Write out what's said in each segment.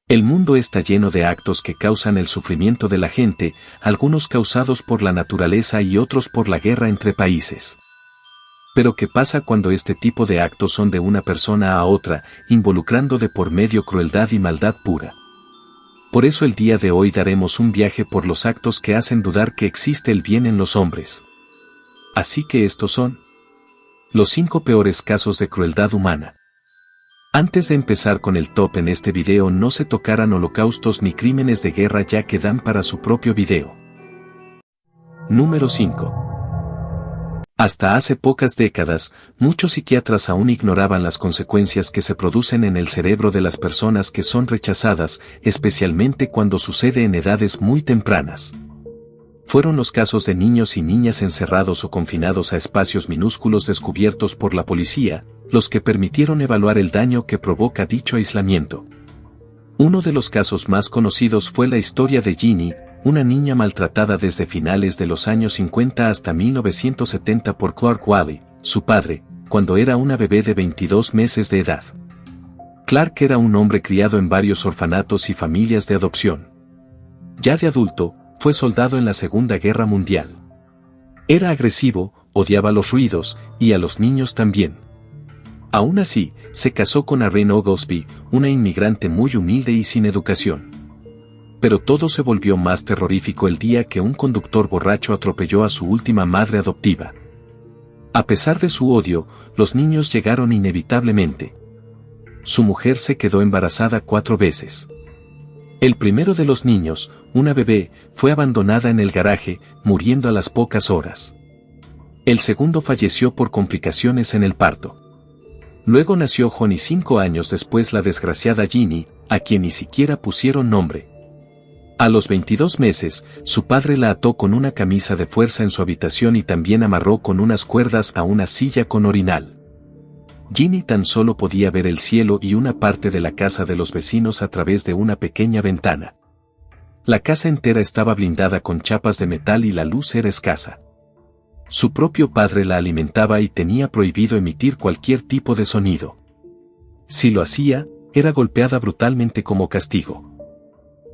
El mundo está lleno de actos que causan el sufrimiento de la gente, algunos causados por la naturaleza y otros por la guerra entre países. Pero ¿qué pasa cuando este tipo de actos son de una persona a otra, involucrando de por medio crueldad y maldad pura? Por eso el día de hoy daremos un viaje por los actos que hacen dudar que existe el bien en los hombres. Así que estos son los 5 peores casos de crueldad humana. Antes de empezar con el top en este video, no se tocarán holocaustos ni crímenes de guerra, ya que dan para su propio video. Número 5. Hasta hace pocas décadas, muchos psiquiatras aún ignoraban las consecuencias que se producen en el cerebro de las personas que son rechazadas, especialmente cuando sucede en edades muy tempranas. Fueron los casos de niños y niñas encerrados o confinados a espacios minúsculos descubiertos por la policía, los que permitieron evaluar el daño que provoca dicho aislamiento. Uno de los casos más conocidos fue la historia de Ginny, una niña maltratada desde finales de los años 50 hasta 1970 por Clark Wally, su padre, cuando era una bebé de 22 meses de edad. Clark era un hombre criado en varios orfanatos y familias de adopción. Ya de adulto, fue soldado en la Segunda Guerra Mundial. Era agresivo, odiaba los ruidos, y a los niños también. Aún así, se casó con Irene Oglesby, una inmigrante muy humilde y sin educación. Pero todo se volvió más terrorífico el día que un conductor borracho atropelló a su última madre adoptiva. A pesar de su odio, los niños llegaron inevitablemente. Su mujer se quedó embarazada 4 veces. El primero de los niños, una bebé, fue abandonada en el garaje, muriendo a las pocas horas. El segundo falleció por complicaciones en el parto. Luego nació Johnny 5 años después, la desgraciada Ginny, a quien ni siquiera pusieron nombre. A los 22 meses, su padre la ató con una camisa de fuerza en su habitación y también amarró con unas cuerdas a una silla con orinal. Ginny tan solo podía ver el cielo y una parte de la casa de los vecinos a través de una pequeña ventana. La casa entera estaba blindada con chapas de metal y la luz era escasa. Su propio padre la alimentaba y tenía prohibido emitir cualquier tipo de sonido. Si lo hacía, era golpeada brutalmente como castigo.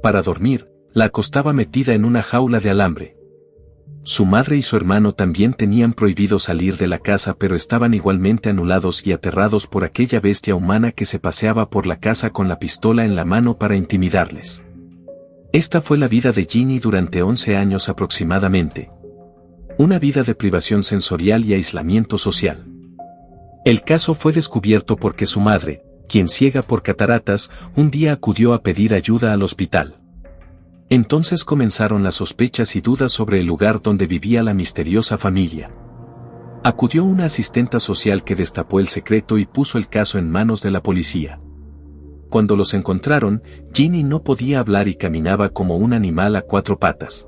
Para dormir, la acostaba metida en una jaula de alambre. Su madre y su hermano también tenían prohibido salir de la casa, pero estaban igualmente anulados y aterrados por aquella bestia humana que se paseaba por la casa con la pistola en la mano para intimidarles. Esta fue la vida de Ginny durante 11 años aproximadamente. Una vida de privación sensorial y aislamiento social. El caso fue descubierto porque su madre, quien ciega por cataratas, un día acudió a pedir ayuda al hospital. Entonces comenzaron las sospechas y dudas sobre el lugar donde vivía la misteriosa familia. Acudió una asistenta social que destapó el secreto y puso el caso en manos de la policía. Cuando los encontraron, Ginny no podía hablar y caminaba como un animal a 4 patas.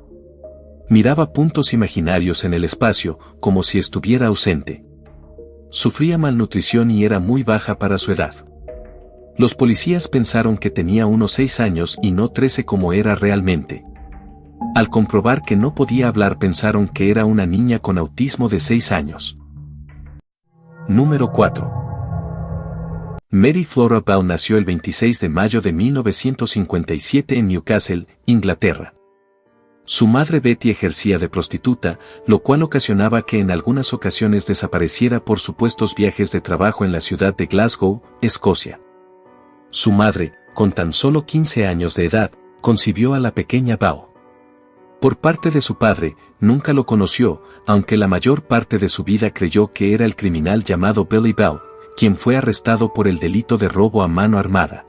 Miraba puntos imaginarios en el espacio, como si estuviera ausente. Sufría malnutrición y era muy baja para su edad. Los policías pensaron que tenía unos 6 años y no 13 como era realmente. Al comprobar que no podía hablar, pensaron que era una niña con autismo de 6 años. Número 4. Mary Flora Ball nació el 26 de mayo de 1957 en Newcastle, Inglaterra. Su madre Betty ejercía de prostituta, lo cual ocasionaba que en algunas ocasiones desapareciera por supuestos viajes de trabajo en la ciudad de Glasgow, Escocia. Su madre, con tan solo 15 años de edad, concibió a la pequeña Ball. Por parte de su padre, nunca lo conoció, aunque la mayor parte de su vida creyó que era el criminal llamado Billy Ball, quien fue arrestado por el delito de robo a mano armada.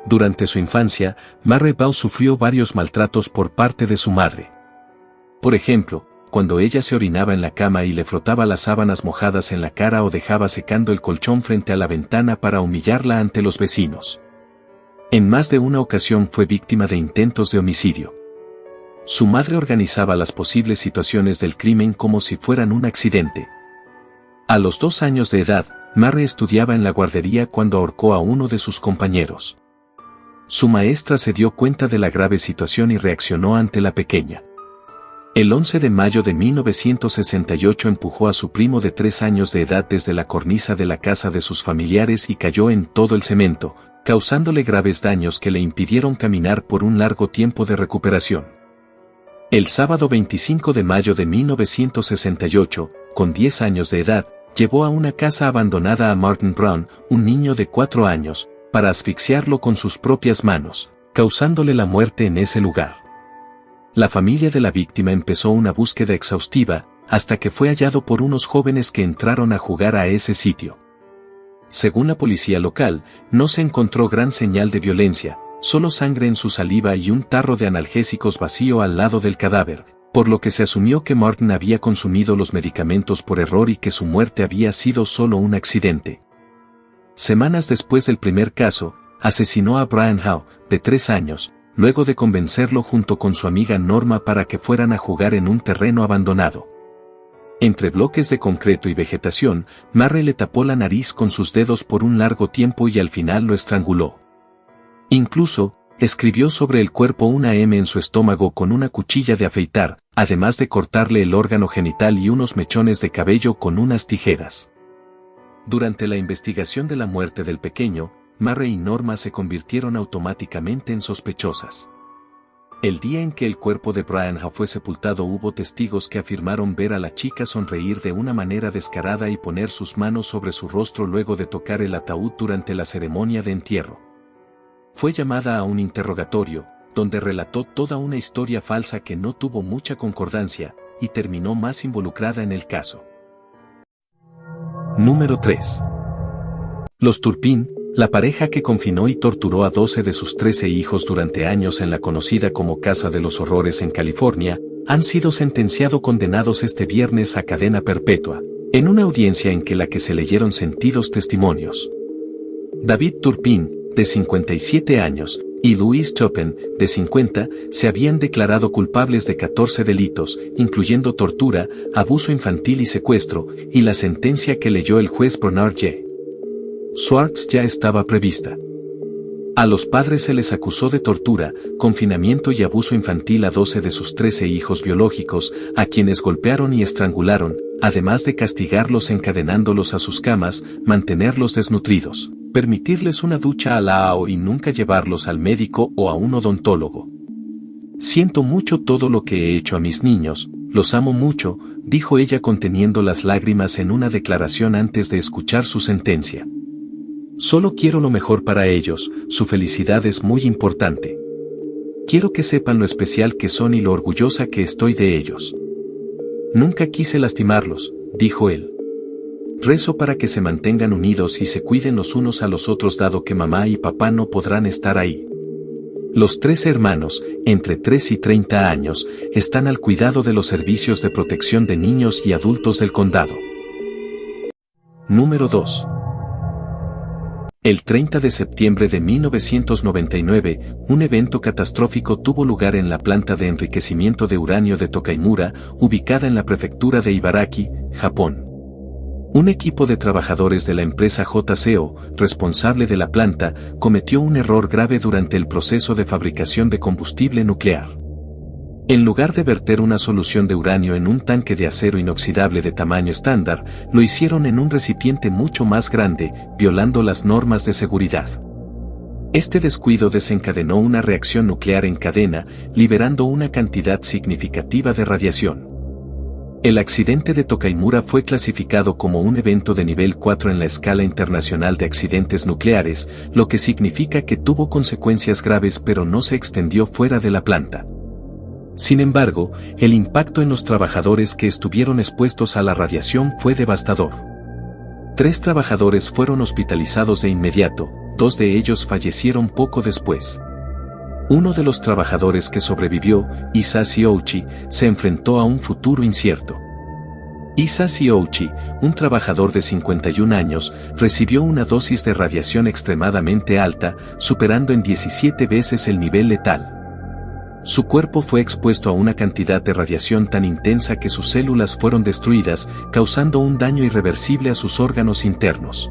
Durante su infancia, Mary Ball sufrió varios maltratos por parte de su madre. Por ejemplo, cuando ella se orinaba en la cama y le frotaba las sábanas mojadas en la cara o dejaba secando el colchón frente a la ventana para humillarla ante los vecinos. En más de una ocasión fue víctima de intentos de homicidio. Su madre organizaba las posibles situaciones del crimen como si fueran un accidente. A los 2 años de edad, Mary estudiaba en la guardería cuando ahorcó a uno de sus compañeros. Su maestra se dio cuenta de la grave situación y reaccionó ante la pequeña. El 11 de mayo de 1968 empujó a su primo de 3 años de edad desde la cornisa de la casa de sus familiares y cayó en todo el cemento, causándole graves daños que le impidieron caminar por un largo tiempo de recuperación. El sábado 25 de mayo de 1968, con 10 años de edad, llevó a una casa abandonada a Martin Brown, un niño de 4 años, para asfixiarlo con sus propias manos, causándole la muerte en ese lugar. La familia de la víctima empezó una búsqueda exhaustiva, hasta que fue hallado por unos jóvenes que entraron a jugar a ese sitio. Según la policía local, no se encontró gran señal de violencia, solo sangre en su saliva y un tarro de analgésicos vacío al lado del cadáver, por lo que se asumió que Martin había consumido los medicamentos por error y que su muerte había sido solo un accidente. Semanas después del primer caso, asesinó a Brian Howe, de 3 años, luego de convencerlo junto con su amiga Norma para que fueran a jugar en un terreno abandonado. Entre bloques de concreto y vegetación, Murray le tapó la nariz con sus dedos por un largo tiempo y al final lo estranguló. Incluso, escribió sobre el cuerpo una M en su estómago con una cuchilla de afeitar, además de cortarle el órgano genital y unos mechones de cabello con unas tijeras. Durante la investigación de la muerte del pequeño, Murray y Norma se convirtieron automáticamente en sospechosas. El día en que el cuerpo de Brian Howe fue sepultado hubo testigos que afirmaron ver a la chica sonreír de una manera descarada y poner sus manos sobre su rostro luego de tocar el ataúd durante la ceremonia de entierro. Fue llamada a un interrogatorio, donde relató toda una historia falsa que no tuvo mucha concordancia, y terminó más involucrada en el caso. Número 3. Los Turpin, la pareja que confinó y torturó a 12 de sus 13 hijos durante años en la conocida como Casa de los Horrores en California, han sido condenados este viernes a cadena perpetua, en una audiencia en la que se leyeron sentidos testimonios. David Turpin, de 57 años, y Louise Chopin, de 50, se habían declarado culpables de 14 delitos, incluyendo tortura, abuso infantil y secuestro, y la sentencia que leyó el juez Bernard J. Swartz ya estaba prevista. A los padres se les acusó de tortura, confinamiento y abuso infantil a 12 de sus 13 hijos biológicos, a quienes golpearon y estrangularon, además de castigarlos encadenándolos a sus camas, mantenerlos desnutridos, permitirles una ducha a la AO y nunca llevarlos al médico o a un odontólogo. Siento mucho todo lo que he hecho a mis niños, los amo mucho, dijo ella conteniendo las lágrimas en una declaración antes de escuchar su sentencia. Solo quiero lo mejor para ellos, su felicidad es muy importante. Quiero que sepan lo especial que son y lo orgullosa que estoy de ellos. Nunca quise lastimarlos, dijo él. Rezo para que se mantengan unidos y se cuiden los unos a los otros dado que mamá y papá no podrán estar ahí. Los 13 hermanos, entre 3 y 30 años, están al cuidado de los servicios de protección de niños y adultos del condado. Número 2. El 30 de septiembre de 1999, un evento catastrófico tuvo lugar en la planta de enriquecimiento de uranio de Tokaimura, ubicada en la prefectura de Ibaraki, Japón. Un equipo de trabajadores de la empresa JCO, responsable de la planta, cometió un error grave durante el proceso de fabricación de combustible nuclear. En lugar de verter una solución de uranio en un tanque de acero inoxidable de tamaño estándar, lo hicieron en un recipiente mucho más grande, violando las normas de seguridad. Este descuido desencadenó una reacción nuclear en cadena, liberando una cantidad significativa de radiación. El accidente de Tokaimura fue clasificado como un evento de nivel 4 en la escala internacional de accidentes nucleares, lo que significa que tuvo consecuencias graves pero no se extendió fuera de la planta. Sin embargo, el impacto en los trabajadores que estuvieron expuestos a la radiación fue devastador. 3 trabajadores fueron hospitalizados de inmediato, 2 de ellos fallecieron poco después. Uno de los trabajadores que sobrevivió, Isashi Ouchi, se enfrentó a un futuro incierto. Isashi Ouchi, un trabajador de 51 años, recibió una dosis de radiación extremadamente alta, superando en 17 veces el nivel letal. Su cuerpo fue expuesto a una cantidad de radiación tan intensa que sus células fueron destruidas, causando un daño irreversible a sus órganos internos.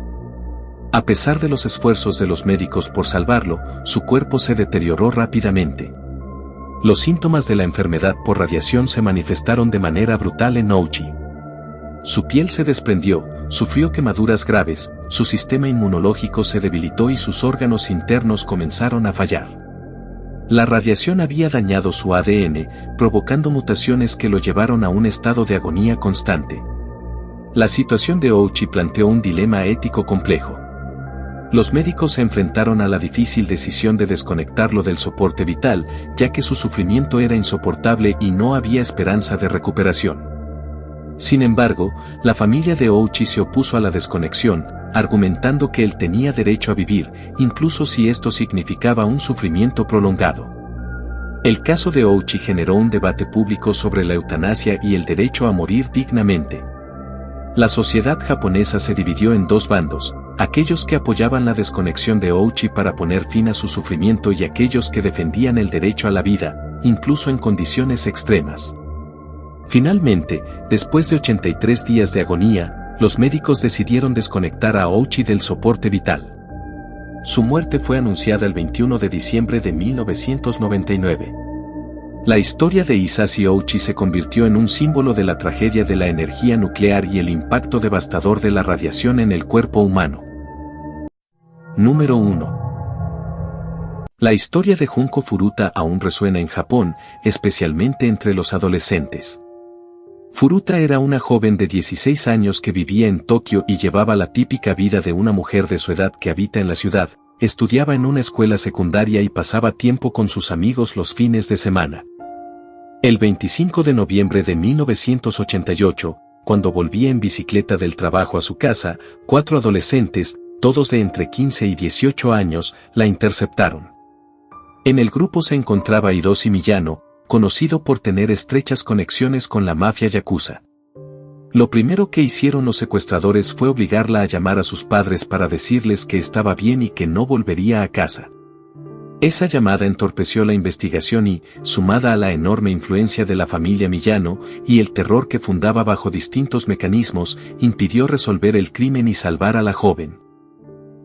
A pesar de los esfuerzos de los médicos por salvarlo, su cuerpo se deterioró rápidamente. Los síntomas de la enfermedad por radiación se manifestaron de manera brutal en Ouchi. Su piel se desprendió, sufrió quemaduras graves, su sistema inmunológico se debilitó y sus órganos internos comenzaron a fallar. La radiación había dañado su ADN, provocando mutaciones que lo llevaron a un estado de agonía constante. La situación de Ouchi planteó un dilema ético complejo. Los médicos se enfrentaron a la difícil decisión de desconectarlo del soporte vital, ya que su sufrimiento era insoportable y no había esperanza de recuperación. Sin embargo, la familia de Ouchi se opuso a la desconexión, argumentando que él tenía derecho a vivir, incluso si esto significaba un sufrimiento prolongado. El caso de Ouchi generó un debate público sobre la eutanasia y el derecho a morir dignamente. La sociedad japonesa se dividió en dos bandos, aquellos que apoyaban la desconexión de Ouchi para poner fin a su sufrimiento y aquellos que defendían el derecho a la vida, incluso en condiciones extremas. Finalmente, después de 83 días de agonía, los médicos decidieron desconectar a Ouchi del soporte vital. Su muerte fue anunciada el 21 de diciembre de 1999. La historia de Hisashi Ouchi se convirtió en un símbolo de la tragedia de la energía nuclear y el impacto devastador de la radiación en el cuerpo humano. Número 1. La historia de Junko Furuta aún resuena en Japón, especialmente entre los adolescentes. Furuta era una joven de 16 años que vivía en Tokio y llevaba la típica vida de una mujer de su edad que habita en la ciudad, estudiaba en una escuela secundaria y pasaba tiempo con sus amigos los fines de semana. El 25 de noviembre de 1988, cuando volvía en bicicleta del trabajo a su casa, 4 adolescentes, todos de entre 15 y 18 años, la interceptaron. En el grupo se encontraba Hiroshi Miyano, conocido por tener estrechas conexiones con la mafia yakuza. Lo primero que hicieron los secuestradores fue obligarla a llamar a sus padres para decirles que estaba bien y que no volvería a casa. Esa llamada entorpeció la investigación y, sumada a la enorme influencia de la familia Miyano y el terror que fundaba bajo distintos mecanismos, impidió resolver el crimen y salvar a la joven.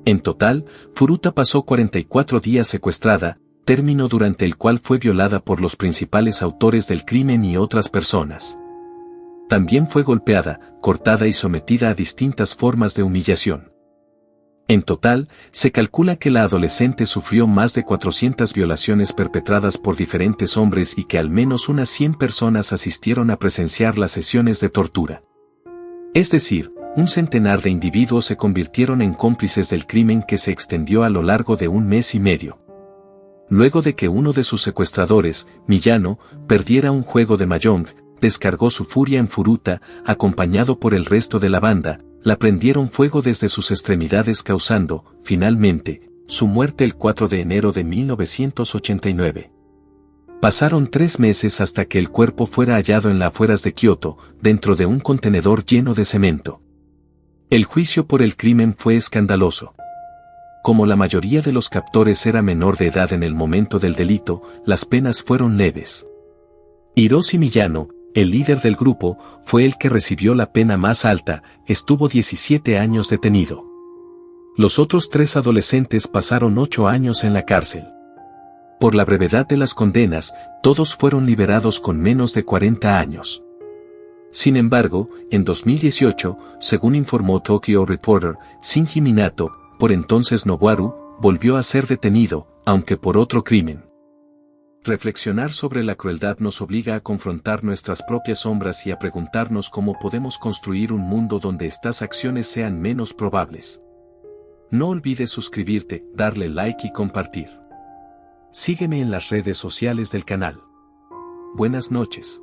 En total, Furuta pasó 44 días secuestrada, término durante el cual fue violada por los principales autores del crimen y otras personas. También fue golpeada, cortada y sometida a distintas formas de humillación. En total, se calcula que la adolescente sufrió más de 400 violaciones perpetradas por diferentes hombres y que al menos unas 100 personas asistieron a presenciar las sesiones de tortura. Es decir, un centenar de individuos se convirtieron en cómplices del crimen que se extendió a lo largo de un mes y medio. Luego de que uno de sus secuestradores, Miyano, perdiera un juego de mahjong, descargó su furia en Furuta, acompañado por el resto de la banda, la prendieron fuego desde sus extremidades causando, finalmente, su muerte el 4 de enero de 1989. Pasaron 3 meses hasta que el cuerpo fuera hallado en las afueras de Kioto, dentro de un contenedor lleno de cemento. El juicio por el crimen fue escandaloso. Como la mayoría de los captores era menor de edad en el momento del delito, las penas fueron leves. Hiroshi Miyano, el líder del grupo, fue el que recibió la pena más alta, estuvo 17 años detenido. Los otros 3 adolescentes pasaron 8 años en la cárcel. Por la brevedad de las condenas, todos fueron liberados con menos de 40 años. Sin embargo, en 2018, según informó Tokyo Reporter, Shinji Minato, por entonces Nobuaru, volvió a ser detenido, aunque por otro crimen. Reflexionar sobre la crueldad nos obliga a confrontar nuestras propias sombras y a preguntarnos cómo podemos construir un mundo donde estas acciones sean menos probables. No olvides suscribirte, darle like y compartir. Sígueme en las redes sociales del canal. Buenas noches.